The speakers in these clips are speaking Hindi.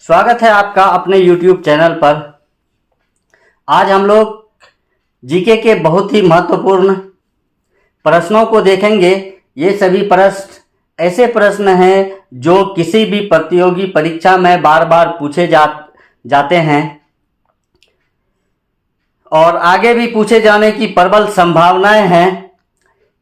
स्वागत है आपका अपने YouTube चैनल पर। आज हम लोग जीके के बहुत ही महत्वपूर्ण प्रश्नों को देखेंगे। ये सभी प्रश्न ऐसे प्रश्न हैं जो किसी भी प्रतियोगी परीक्षा में बार बार पूछे जाते हैं और आगे भी पूछे जाने की प्रबल संभावनाएं हैं।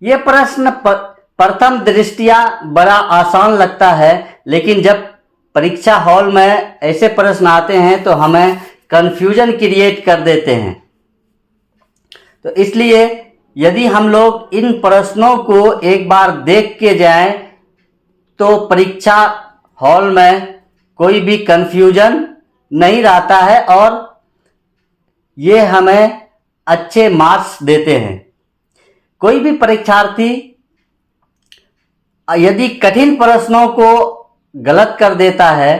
ये प्रश्न प्रथम दृष्टया बड़ा आसान लगता है, लेकिन जब परीक्षा हॉल में ऐसे प्रश्न आते हैं तो हमें कंफ्यूजन क्रिएट कर देते हैं। तो इसलिए यदि हम लोग इन प्रश्नों को एक बार देख के जाएं तो परीक्षा हॉल में कोई भी कंफ्यूजन नहीं रहता है और ये हमें अच्छे मार्क्स देते हैं। कोई भी परीक्षार्थी यदि कठिन प्रश्नों को गलत कर देता है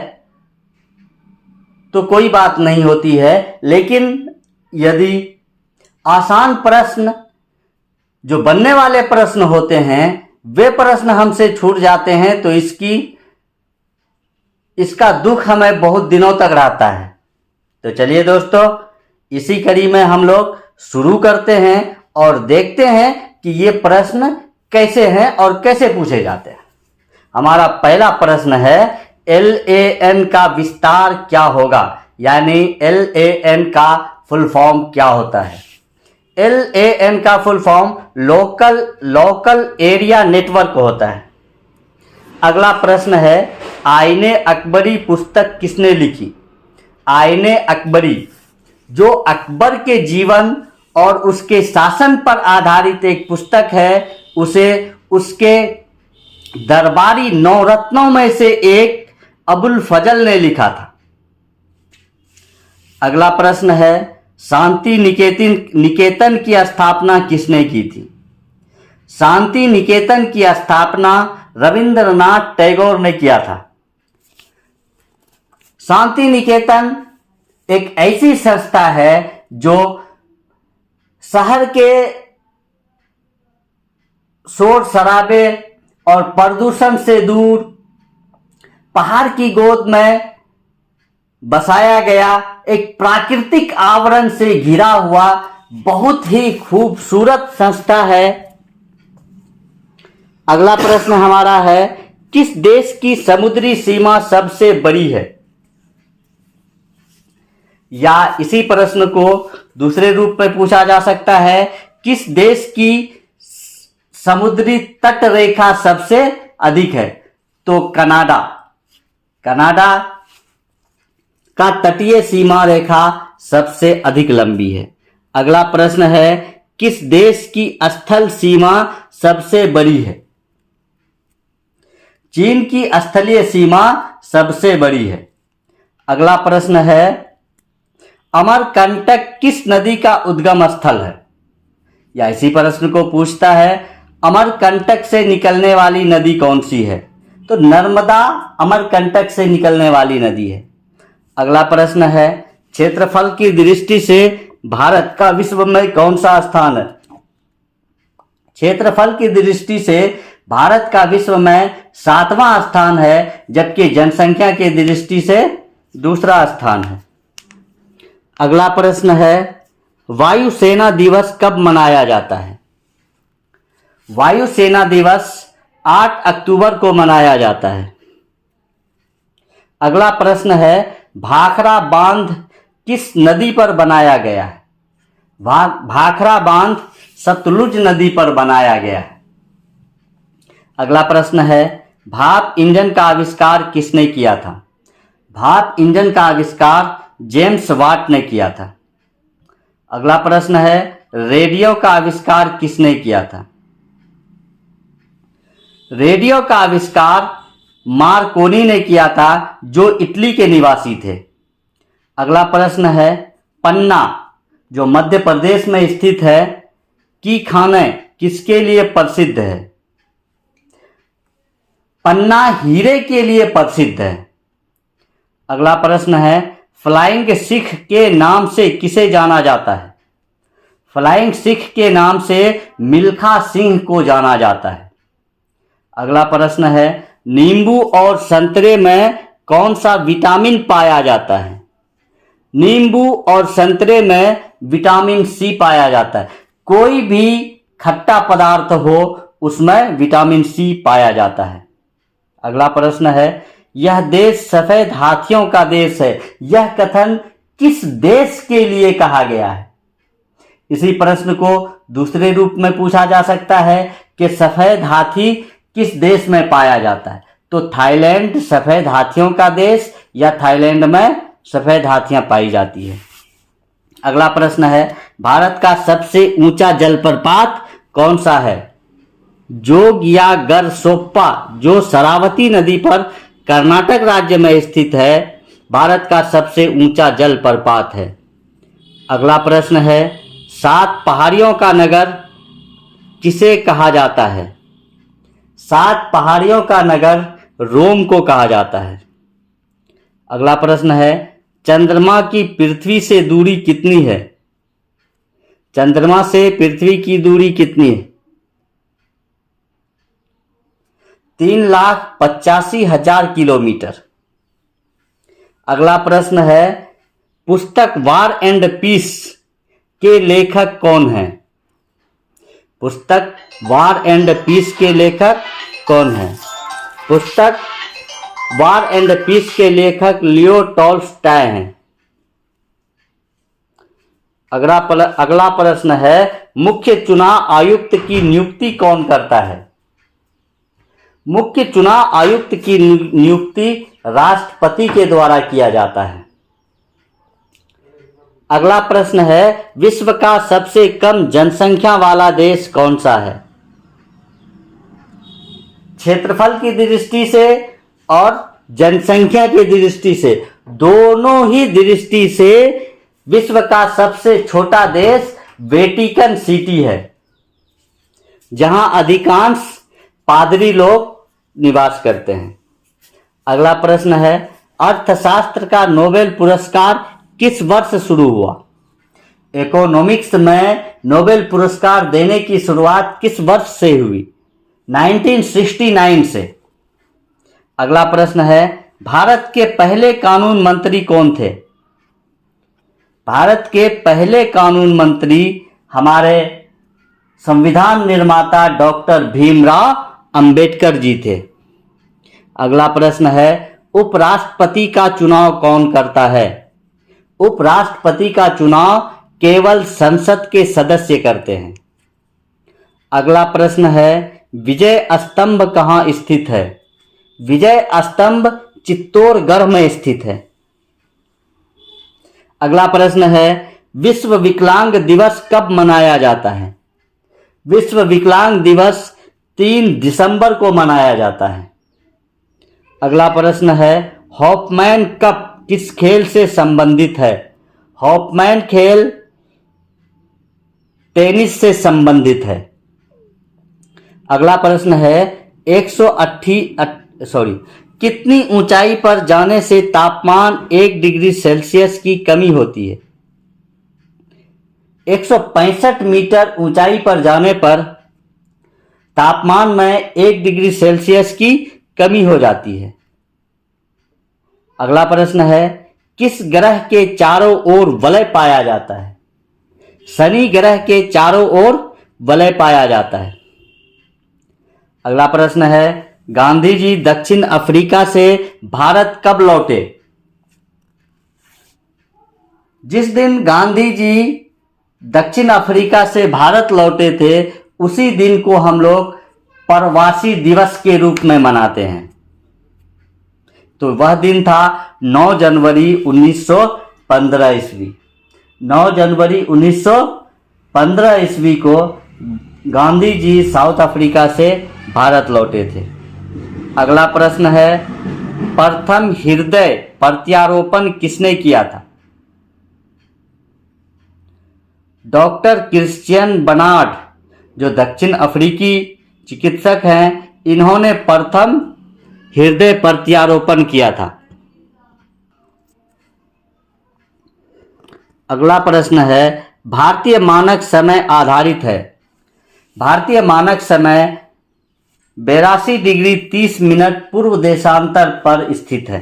तो कोई बात नहीं होती है, लेकिन यदि आसान प्रश्न जो बनने वाले प्रश्न होते हैं वे प्रश्न हमसे छूट जाते हैं तो इसका दुख हमें बहुत दिनों तक रहता है। तो चलिए दोस्तों, इसी कड़ी में हम लोग शुरू करते हैं और देखते हैं कि ये प्रश्न कैसे हैं और कैसे पूछे जाते हैं। हमारा पहला प्रश्न है, LAN का विस्तार क्या होगा, यानी LAN का फुल फॉर्म क्या होता है। LAN का full form local area network होता है। अगला प्रश्न है, आईने अकबरी पुस्तक किसने लिखी। आईने अकबरी जो अकबर के जीवन और उसके शासन पर आधारित एक पुस्तक है, उसे उसके दरबारी नवरत्नों में से एक अबुल फजल ने लिखा था। अगला प्रश्न है, शांति निकेतन की स्थापना किसने की थी। शांति निकेतन की स्थापना रविंद्रनाथ टैगोर ने किया था। शांति निकेतन एक ऐसी संस्था है जो शहर के शोर शराबे और प्रदूषण से दूर पहाड़ की गोद में बसाया गया एक प्राकृतिक आवरण से घिरा हुआ बहुत ही खूबसूरत संस्था है। अगला प्रश्न हमारा है, किस देश की समुद्री सीमा सबसे बड़ी है। या इसी प्रश्न को दूसरे रूप में पूछा जा सकता है, किस देश की समुद्री तट रेखा सबसे अधिक है। तो कनाडा का तटीय सीमा रेखा सबसे अधिक लंबी है। अगला प्रश्न है, किस देश की स्थल सीमा सबसे बड़ी है। चीन की स्थलीय सीमा सबसे बड़ी है। अगला प्रश्न है, अमरकंटक किस नदी का उद्गम स्थल है। या इसी प्रश्न को पूछता है, अमरकंटक से निकलने वाली नदी कौन सी है। तो नर्मदा अमरकंटक से निकलने वाली नदी है। अगला प्रश्न है, क्षेत्रफल की दृष्टि से भारत का विश्व में कौन सा स्थान है। क्षेत्रफल की दृष्टि से भारत का विश्व में 7वां स्थान है, जबकि जनसंख्या की दृष्टि से दूसरा स्थान है। अगला प्रश्न है, वायुसेना दिवस कब मनाया जाता है। वायुसेना दिवस 8 अक्टूबर को मनाया जाता है। अगला प्रश्न है, भाखड़ा बांध किस नदी पर बनाया गया है। भाखड़ा बांध सतलुज नदी पर बनाया गया है। अगला प्रश्न है, भाप इंजन का आविष्कार किसने किया था। भाप इंजन का आविष्कार जेम्स वाट ने किया था। अगला प्रश्न है, रेडियो का आविष्कार किसने किया था। रेडियो का आविष्कार मार्कोनी ने किया था, जो इटली के निवासी थे। अगला प्रश्न है, पन्ना जो मध्य प्रदेश में स्थित है की खाने किसके लिए प्रसिद्ध है। पन्ना हीरे के लिए प्रसिद्ध है। अगला प्रश्न है, फ्लाइंग सिख के नाम से किसे जाना जाता है। फ्लाइंग सिख के नाम से मिल्खा सिंह को जाना जाता है। अगला प्रश्न है, नींबू और संतरे में कौन सा विटामिन पाया जाता है? नींबू और संतरे में विटामिन सी पाया जाता है। कोई भी खट्टा पदार्थ हो उसमें विटामिन सी पाया जाता है। अगला प्रश्न है, यह देश सफेद हाथियों का देश है, यह कथन किस देश के लिए कहा गया है? इसी प्रश्न को दूसरे रूप में पूछा जा सकता है कि सफेद हाथी किस देश में पाया जाता है? तो थाईलैंड सफेद हाथियों का देश या थाईलैंड में सफेद हाथियां पाई जाती है। अगला प्रश्न है, भारत का सबसे ऊंचा जलप्रपात कौन सा है? जोग या गरसोप्पा, जो शरावती नदी पर कर्नाटक राज्य में स्थित है, भारत का सबसे ऊंचा जलप्रपात है। अगला प्रश्न है, 7 पहाड़ियों का नगर किसे कहा जाता है? 7 पहाड़ियों का नगर रोम को कहा जाता है। अगला प्रश्न है, चंद्रमा की पृथ्वी से दूरी कितनी है? चंद्रमा से पृथ्वी की दूरी कितनी है? 3,85,000 किलोमीटर। अगला प्रश्न है, पुस्तक वार एंड पीस के लेखक कौन हैं? पुस्तक वार एंड पीस के लेखक कौन हैं? पुस्तक वार एंड पीस के लेखक लियो टॉल्स्टॉय हैं। अगला प्रश्न है, मुख्य चुनाव आयुक्त की नियुक्ति कौन करता है? मुख्य चुनाव आयुक्त की नियुक्ति राष्ट्रपति के द्वारा किया जाता है। अगला प्रश्न है, विश्व का सबसे कम जनसंख्या वाला देश कौन सा है? क्षेत्रफल की दृष्टि से और जनसंख्या की दृष्टि से, दोनों ही दृष्टि से विश्व का सबसे छोटा देश वेटिकन सिटी है, जहां अधिकांश पादरी लोग निवास करते हैं। अगला प्रश्न है, अर्थशास्त्र का नोबेल पुरस्कार किस वर्ष शुरू हुआ? इकोनॉमिक्स में नोबेल पुरस्कार देने की शुरुआत किस वर्ष से हुई? 1969 से। अगला प्रश्न है, भारत के पहले कानून मंत्री कौन थे? भारत के पहले कानून मंत्री हमारे संविधान निर्माता डॉक्टर भीमराव अंबेडकर जी थे। अगला प्रश्न है, उपराष्ट्रपति का चुनाव कौन करता है? उपराष्ट्रपति का चुनाव केवल संसद के सदस्य करते हैं। अगला प्रश्न है, विजय स्तंभ कहाँ स्थित है? विजय स्तंभ चित्तौड़गढ़ में स्थित है। अगला प्रश्न है, विश्व विकलांग दिवस कब मनाया जाता है? विश्व विकलांग दिवस 3 दिसंबर को मनाया जाता है। अगला प्रश्न है, हॉफमैन कप किस खेल से संबंधित है? हॉफमैन खेल टेनिस से संबंधित है। अगला प्रश्न है, कितनी ऊंचाई पर जाने से तापमान 1 डिग्री सेल्सियस की कमी होती है? 165 मीटर ऊंचाई पर जाने पर तापमान में 1 डिग्री सेल्सियस की कमी हो जाती है। अगला प्रश्न है, किस ग्रह के चारों ओर वलय पाया जाता है? शनि ग्रह के चारों ओर वलय पाया जाता है। अगला प्रश्न है, गांधी जी दक्षिण अफ्रीका से भारत कब लौटे? जिस दिन गांधी जी दक्षिण अफ्रीका से भारत लौटे थे, उसी दिन को हम लोग प्रवासी दिवस के रूप में मनाते हैं। तो वह दिन था 9 जनवरी 1915 ईस्वी। 9 जनवरी 1915 ईस्वी को गांधी जी साउथ अफ्रीका से भारत लौटे थे। अगला प्रश्न है, प्रथम हृदय प्रत्यारोपण किसने किया था? डॉक्टर क्रिश्चियन बर्नार्ड, जो दक्षिण अफ्रीकी चिकित्सक हैं, इन्होंने प्रथम हृदय प्रत्यारोपण किया था। अगला प्रश्न है, भारतीय मानक समय आधारित है। भारतीय मानक समय 82 डिग्री 30 मिनट पूर्व देशांतर पर स्थित है।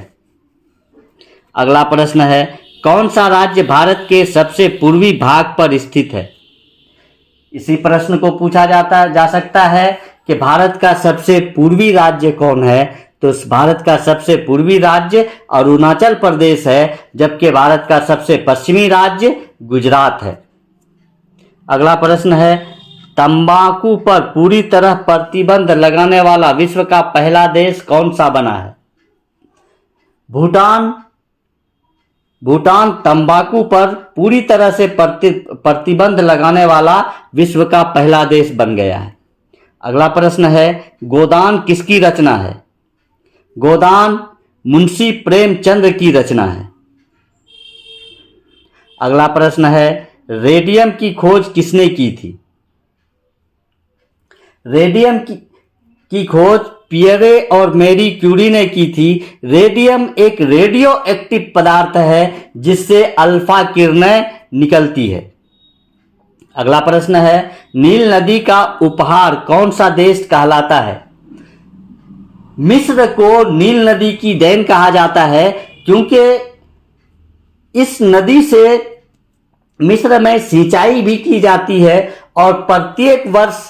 अगला प्रश्न है, कौन सा राज्य भारत के सबसे पूर्वी भाग पर स्थित है? इसी प्रश्न को पूछा जा सकता है कि भारत का सबसे पूर्वी राज्य कौन है? तो भारत का सबसे पूर्वी राज्य अरुणाचल प्रदेश है, जबकि भारत का सबसे पश्चिमी राज्य गुजरात है। अगला प्रश्न है, तंबाकू पर पूरी तरह प्रतिबंध लगाने वाला विश्व का पहला देश कौन सा बना है? भूटान तंबाकू पर पूरी तरह से प्रतिबंध लगाने वाला विश्व का पहला देश बन गया है। अगला प्रश्न है, गोदान किसकी रचना है? गोदान मुंशी प्रेमचंद की रचना है। अगला प्रश्न है, रेडियम की खोज किसने की थी? रेडियम की खोज पियरे और मैरी क्यूरी ने की थी। रेडियम एक रेडियो एक्टिव पदार्थ है जिससे अल्फा किरणें निकलती है। अगला प्रश्न है, नील नदी का उपहार कौन सा देश कहलाता है? मिस्र को नील नदी की देन कहा जाता है, क्योंकि इस नदी से मिस्र में सिंचाई भी की जाती है और प्रत्येक वर्ष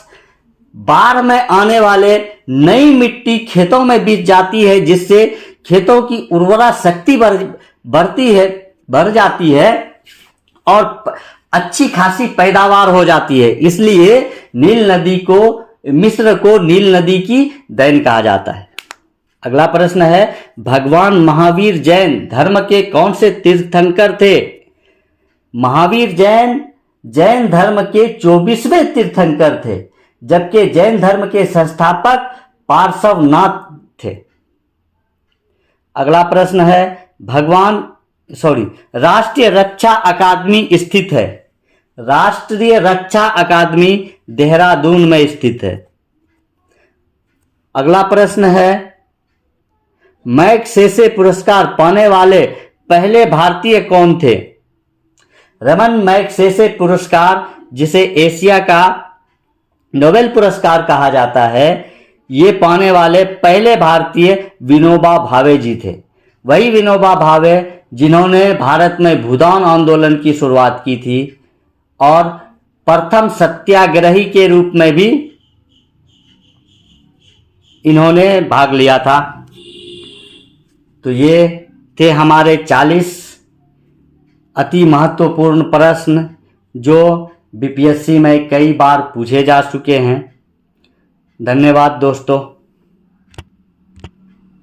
बाढ़ में आने वाले नई मिट्टी खेतों में बीत जाती है, जिससे खेतों की उर्वरा शक्ति बढ़ जाती है और अच्छी खासी पैदावार हो जाती है। इसलिए मिस्र को नील नदी की देन कहा जाता है। अगला प्रश्न है, भगवान महावीर जैन धर्म के कौन से तीर्थंकर थे? महावीर जैन धर्म के 24वें तीर्थंकर थे, जबकि जैन धर्म के संस्थापक पार्श्वनाथ थे। अगला प्रश्न है, राष्ट्रीय रक्षा अकादमी स्थित है? राष्ट्रीय रक्षा अकादमी देहरादून में स्थित है। अगला प्रश्न है, मैग्सेसे पुरस्कार पाने वाले पहले भारतीय कौन थे? रमन मैग्सेसे पुरस्कार, जिसे एशिया का नोबेल पुरस्कार कहा जाता है, ये पाने वाले पहले भारतीय विनोबा भावे जी थे। वही विनोबा भावे जिन्होंने भारत में भूदान आंदोलन की शुरुआत की थी और प्रथम सत्याग्रही के रूप में भी इन्होंने भाग लिया था। तो ये थे हमारे 40 अति महत्वपूर्ण प्रश्न जो बीपीएससी में कई बार पूछे जा चुके हैं। धन्यवाद दोस्तों।